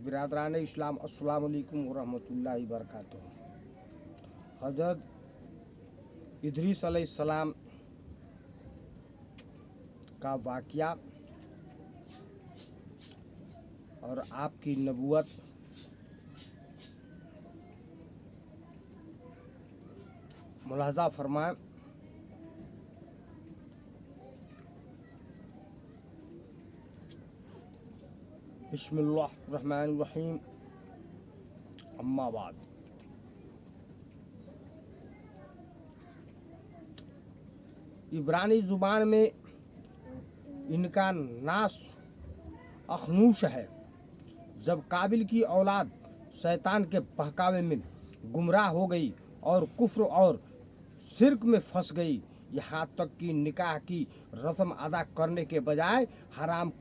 बिरादरान इस्लाम अस्सलाम वालेकुम वरहमतुल्लाहि वबरकातुहू। हज़रत इदरीस अलैहिस्सलाम का वाक़या और आपकी नबूवत मुलाहज़ा फरमाएं। बिस्मिल्लाहिर्रहमानिर्रहीम। अम्मा बाद। इब्रानी ज़ुबान में इनका नास अखनूश है। जब काबिल की औलाद शैतान के बहकावे में गुमराह हो गई और कुफ्र और शिर्क में फंस गई, यहाँ तक कि निकाह की रस्म अदा करने के बजाय हराम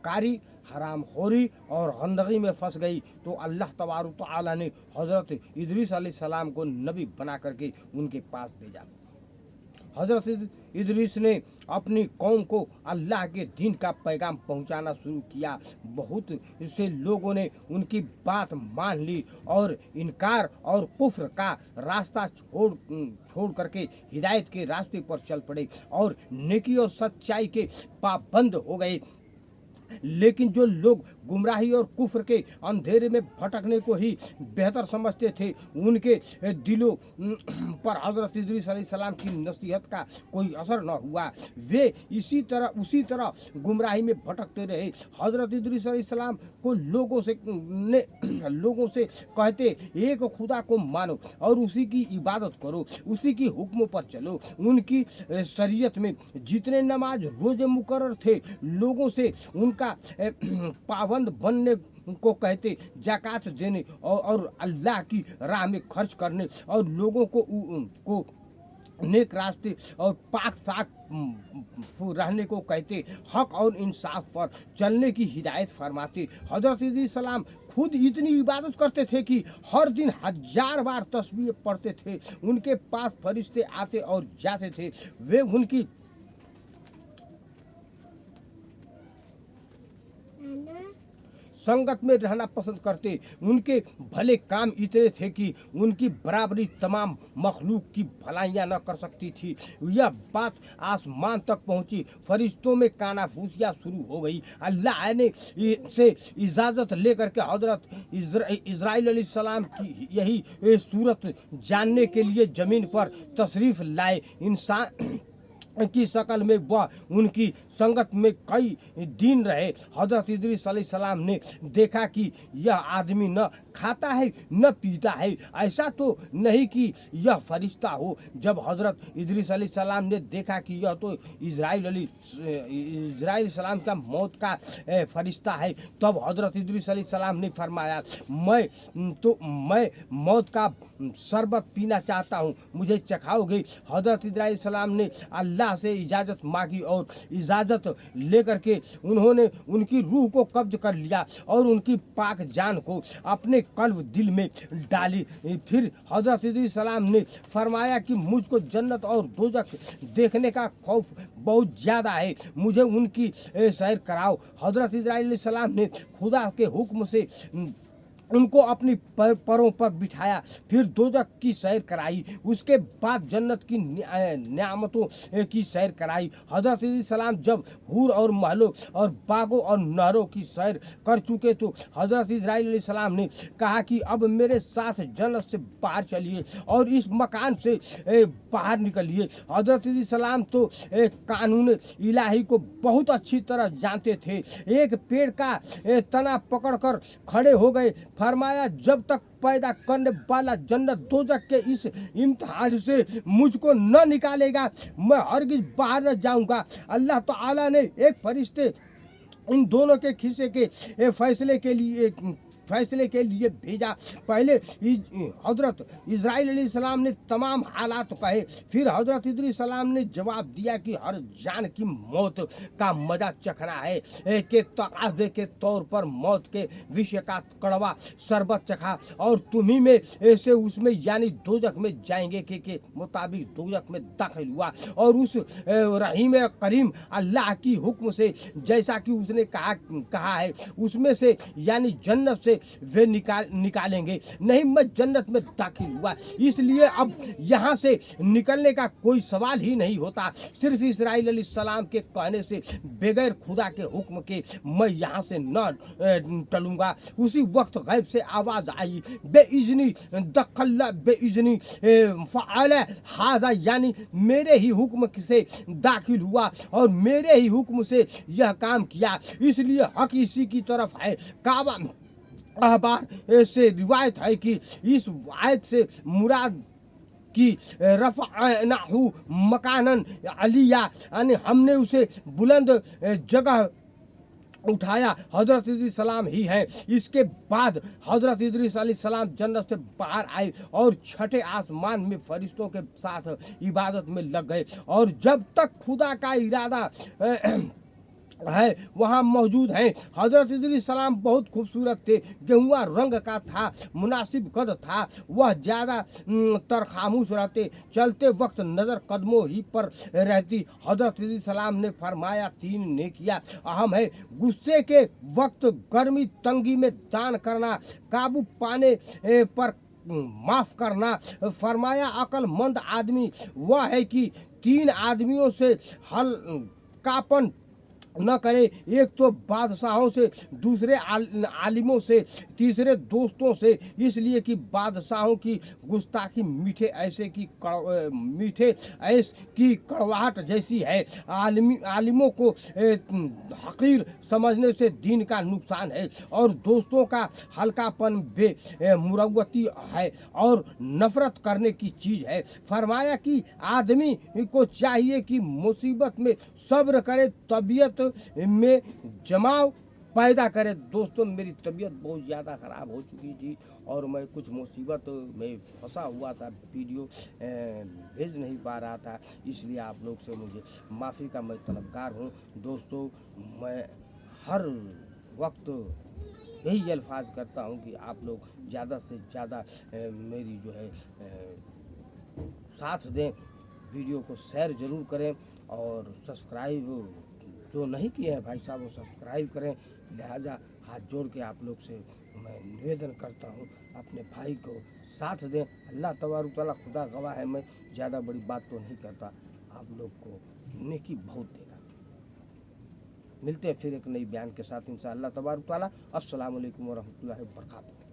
कारी, हराम खोरी और गंदगी में फंस गई, तो अल्लाह तबारक व तआला ने हज़रत इदरीस अलैहिस्सलाम को नबी बना करके उनके पास भेजा। हज़रत इदरीस ने अपनी कौम को अल्लाह के दीन का पैगाम पहुंचाना शुरू किया। बहुत से लोगों ने उनकी बात मान ली और इनकार और कुफ्र का रास्ता छोड़ करके हिदायत के रास्ते पर चल पड़े और नेकी और सच्चाई के पाबंद हो गए। लेकिन जो लोग गुमराही और कुफ्र के अंधेरे में भटकने को ही बेहतर समझते थे, उनके दिलों पर हज़रत इदरीस अलैहिस्सलाम की नसीहत का कोई असर न हुआ। वे उसी तरह गुमराही में भटकते रहे। हज़रत इदरीस अलैहिस्सलाम को लोगों से कहते, एक खुदा को मानो और उसी की इबादत करो, उसी की हुक्मों पर चलो। उनकी शरीयत में जितने नमाज रोजे मुकर्रर थे, लोगों से उनका पाबंद बनने को कहते, ज़कात देने और अल्लाह की राह में खर्च करने और लोगों को नेक रास्ते और पाक साक रहने को कहते, हक और इंसाफ पर चलने की हिदायत फरमाते। हज़रत इदरीस सलाम खुद इतनी इबादत करते थे कि हर दिन 1000 बार तस्बीह पढ़ते थे। उनके पास फरिश्ते आते और जाते थे। वे उनकी संगत में रहना पसंद करते। उनके भले काम इतने थे कि उनकी बराबरी तमाम मखलूक की भलाइयाँ न कर सकती थी। यह बात आसमान तक पहुँची। फरिश्तों में कानाफूसियाँ शुरू हो गई। अल्लाह ने से इजाज़त लेकर के हज़रत इज़राइल अलैहिस्सलाम की यही सूरत जानने के लिए ज़मीन पर तशरीफ़ लाए। इंसान की शक्ल में वह उनकी संगत में कई दिन रहे। हज़रत इदरीस अलैहिस्सलाम ने देखा कि यह आदमी न खाता है न पीता है, ऐसा तो नहीं कि यह फरिश्ता हो। जब हज़रत इदरीस अलैहिस्सलाम ने देखा कि यह तो इज़राइल सलाम का मौत का फरिश्ता है, तब हज़रत इदरीस अलैहिस्सलाम ने फरमाया, मैं मौत का शरबत पीना चाहता हूँ, मुझे चखाओगे? हज़रत इदरीस सलाम ने अल्लाह से इजाज़त मांगी और इजाज़त लेकर के उन्होंने उनकी रूह को कब्ज कर लिया और उनकी पाक जान को अपने कल्ब दिल में डाली। फिर हज़रत इदरीस सलाम ने फरमाया कि मुझको जन्नत और दोज़ख देखने का खौफ बहुत ज़्यादा है, मुझे उनकी सैर कराओ। हज़रत इदरीस सलाम ने खुदा के हुक्म से उनको अपनी पैरों पर बिठाया, फिर दोज़ख की सैर कराई। उसके बाद जन्नत की नियामतों की सैर कराई। हज़रत इदरीस सलाम जब हूर और महलों और बागों और नहरों की सैर कर चुके तो हज़रत इज़राइल सलाम ने कहा कि अब मेरे साथ जन्नत से बाहर चलिए और इस मकान से बाहर निकलिए। हज़रत इदरीस सलाम तो कानून इलाही को बहुत अच्छी तरह जानते थे। एक पेड़ का तना पकड़कर खड़े हो गए। फरमाया, जब तक पैदा करने वाला जन्नत दोज़ख के इस इम्तिहान से मुझको न निकालेगा, मैं हरगिज़ बाहर न जाऊंगा। अल्लाह ताला ने एक फरिश्ते इन दोनों के खिस्से के फैसले के लिए भेजा। पहले हज़रत इज़राइल अलैहिस्सलाम ने तमाम हालात कहे, फिर हज़रत इदरीस सलाम ने जवाब दिया कि हर जान की मौत का मजा चखना है के तकाज़े के तौर पर मौत के विषय का कड़वा शरबत चखा और तुम्ही में ऐसे उसमें यानी दोज़ख में जाएंगे के मुताबिक दोज़ख में दाखिल हुआ और उस रहीम करीम अल्लाह की हुक्म से जैसा कि उसने कहा है उसमें से यानी जन्नत से से वे निकालेंगे। नहीं, मैं जन्नत में दाखिल हुआ, इसलिए अब यहाँ से निकलने का कोई सवाल ही नहीं होता। सिर्फ इस्राइल अलैहिस्सलाम के कहने से, बगैर खुदा के हुक्म के मैं यहाँ से न टलूंगा। उसी वक्त गैब से आवाज़ आई, बेइज़नी दखल्ला बेइज़नी फ़अला हाज़ा, यानी मेरे ही हुक्म से दाखिल हुआ और मेरे ही हुक्म से यह काम किया। इसलिए हक इसी की तरफ है। काबा अखबार से रिवायत है कि इस आयत से मुराद कि रफ़अनाहु मकानन अलिया, यानी हमने उसे बुलंद जगह उठाया, हजरत इद्रीस सलाम ही हैं। इसके बाद हजरत इद्रीस अलैहिस्सलाम जन्नत से बाहर आए और छठे आसमान में फरिश्तों के साथ इबादत में लग गए। और जब तक खुदा का इरादा है वहाँ मौजूद हैं। हजरत इद्रीस सलाम बहुत खूबसूरत थे, गेहुआ रंग का था, मुनासिब कद था, वह ज़्यादा तरखामोश रहते, चलते वक्त नज़र कदमों ही पर रहती। हजरत इद्रीस सलाम ने फरमाया, 3 नेकियां अहम है, गुस्से के वक्त गर्मी तंगी में दान करना, काबू पाने पर माफ करना। फरमाया, अक्लमंद आदमी वह है कि 3 आदमियों से हल्कापन न करे, एक तो बादशाहों से, दूसरे आलिमों से, तीसरे दोस्तों से, इसलिए कि बादशाहों की गुस्ताखी मीठे ऐस की कड़वाहट जैसी है। आलिमों को हकीर समझने से दीन का नुकसान है और दोस्तों का हल्कापन मुरव्वती है और नफरत करने की चीज़ है। फरमाया कि आदमी को चाहिए कि मुसीबत में सब्र करे, तबीयत में जमाव पैदा करे। दोस्तों, मेरी तबीयत बहुत ज़्यादा ख़राब हो चुकी थी और मैं कुछ मुसीबत में फंसा हुआ था, वीडियो भेज नहीं पा रहा था, इसलिए आप लोग से मुझे माफ़ी का मैं तलबगार हूँ। दोस्तों, मैं हर वक्त यही अल्फाज करता हूँ कि आप लोग ज़्यादा से ज़्यादा मेरी जो है साथ दें, वीडियो को शेयर ज़रूर करें और सब्सक्राइब जो नहीं किए हैं भाई साहब वो सब्सक्राइब करें। लिहाजा हाथ जोड़ के आप लोग से मैं निवेदन करता हूँ, अपने भाई को साथ दें। अल्लाह तबारक तआला खुदा गवाह है, मैं ज़्यादा बड़ी बात तो नहीं करता, आप लोग को नेकी बहुत देगा। मिलते हैं फिर एक नई बयान के साथ इंशाअल्लाह तबारक तआला। अस्सलामु अलैकुम व रहमतुल्लाहि व बरकातहू।